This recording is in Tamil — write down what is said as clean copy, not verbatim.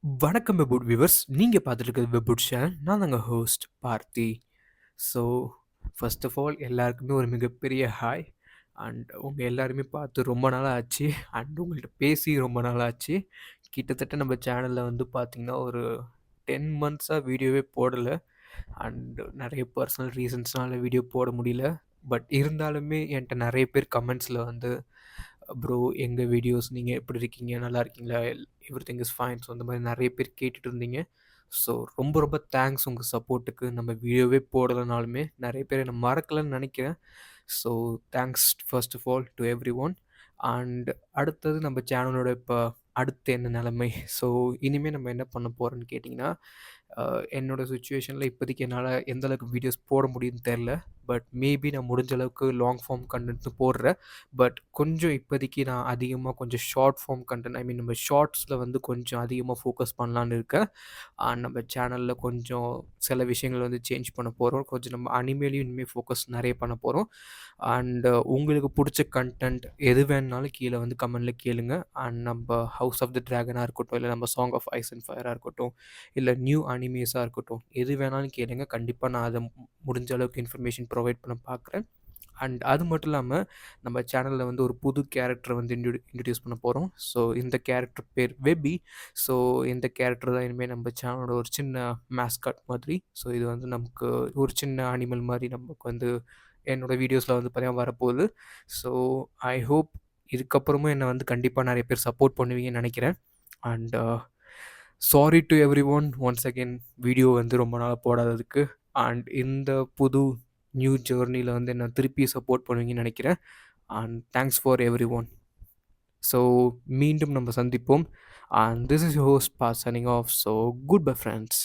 வணக்கம் வெபுட் வியூவர்ஸ். நீங்க பார்த்துட்டு இருக்கிறது வெபுட் சேனல். நான் தாங்க host Parthi. So, first of all எல்லாருக்குமே ஒரு மிகப்பெரிய ஹாய். அண்ட் உங்க எல்லாருமே பார்த்து ரொம்ப நாள் ஆச்சு. அண்ட் உங்கள்ட்ட பேசி ரொம்ப நாள் ஆச்சு. கிட்டத்தட்ட நம்ம சேனல்ல வந்து பார்த்தீங்கன்னா, ஒரு 10 மந்த்ஸா வீடியோவே போடல. அண்ட் நெறைய பர்சனல் ரீசன்ஸ்னால வீடியோ போட முடியல. பட் இருந்தாலுமே என்ட்ட நெறைய பேர் கமெண்ட்ஸ்ல வந்து, "ப்ரோ எங்க வீடியோஸ் நீங்க எப்படி இருக்கீங்க? நல்லா இருக்கீங்களா? Everything is fine." ஸோ இந்த மாரி நெறைய பேர் கேட்டுட்டு இருந்தீங்க. ஸோ ரொம்ப ரொம்ப தேங்க்ஸ் உங்க சப்போர்ட்டுக்கு. நம்ம வீடியோவே போடலனாலுமே நெறைய பேர் என்ன மறக்கலன்னு நெனைக்கிறேன். So thanks first of all to everyone. And அடுத்தது நம்ம சேனலோட இப்ப அடுத்து என்ன நிலைமை? ஸோ இனிமே நம்ம என்ன பண்ண போறோம்ன்னு கேட்டிங்கன்னா, என்னோட சிச்சுவேஷன்ல இப்போதைக்கு என்னால எந்த அளவுக்கு வீடியோஸ் போட முடியும்னு தெர்ல. பட் மேபி நான் முடிஞ்ச அளவுக்கு லாங் ஃபார்ம் கன்டென்ட்டும் போடுறேன். பட் கொஞ்சம் இப்போதைக்கு நான் அதிகமா கொஞ்சம் ஷார்ட் ஃபார்ம் கன்டென்ட் நம்ம ஷார்ட்ஸ்ல வந்து கொஞ்சம் அதிகமா ஃபோக்கஸ் பண்ணலான்னு இருக்கேன். நம்ம சேனல்ல கொஞ்சம் சில விஷயங்கள் வந்து சேஞ்ச் பண்ண போறோம். கொஞ்சம் நம்ம அனிமேலயும் இனிமே ஃபோக்கஸ் நெறைய பண்ண போறோம். அண்ட் உங்களுக்கு புடிச்ச கன்டென்ட் எது வேணுனாலும் கீழ வந்து கமெண்ட்ல கேளுங்க. அண்ட் நம்ப ஹவுஸ் ஆஃப் த டிராகனா இருக்கட்டும், இல்ல நம்ம சாங் ஆஃப் ஐஸ் அண்ட் ஃபயரா இருக்கட்டும், இல்ல நியூ அனிமேஸா இருக்கட்டும், எது வேணாலும் கேளுங்க. கண்டிப்பா நான் அத முடிஞ்ச அளவுக்கு இன்ஃபர்மேஷன் ப்ரொவைட் பண்ண பார்க்குறேன். அண்ட் அது மட்டும் இல்லாம, நம்ம சேனல்ல வந்து ஒரு புது கேரக்டர வந்து இன்ட்ரோடியூஸ் பண்ண போறோம். ஸோ இந்த கேரக்டர் பேர் வெபி. ஸோ இந்த கேரக்டர் தான் இனிமே நம்ம சேனலோட ஒரு சின்ன மேஸ்காட் மாதிரி. ஸோ இது வந்து நமக்கு ஒரு சின்ன அனிமல் மாரி நமக்கு வந்து என்னோட வீடியோஸ்ல வந்து பார்த்தீங்கன்னா வரப்போகுது. ஸோ ஐ ஹோப் இதுக்கப்புறமும் என்ன வந்து கண்டிப்பா நெறைய பேர் சப்போர்ட் பண்ணுவீங்கன்னு நெனைக்கிறேன். And sorry to everyone once again video வந்து ரொம்ப நாளா போடாததுக்கு. அண்ட் இந்த புது நியூ ஜர்னில வந்து என்ன திருப்பி சப்போர்ட் பண்ணுவீங்கன்னு நெனைக்கிறேன். And thanks for everyone. So மீண்டும் நம்ம சந்திப்போம். And this is your host பா signing off. So good bye friends.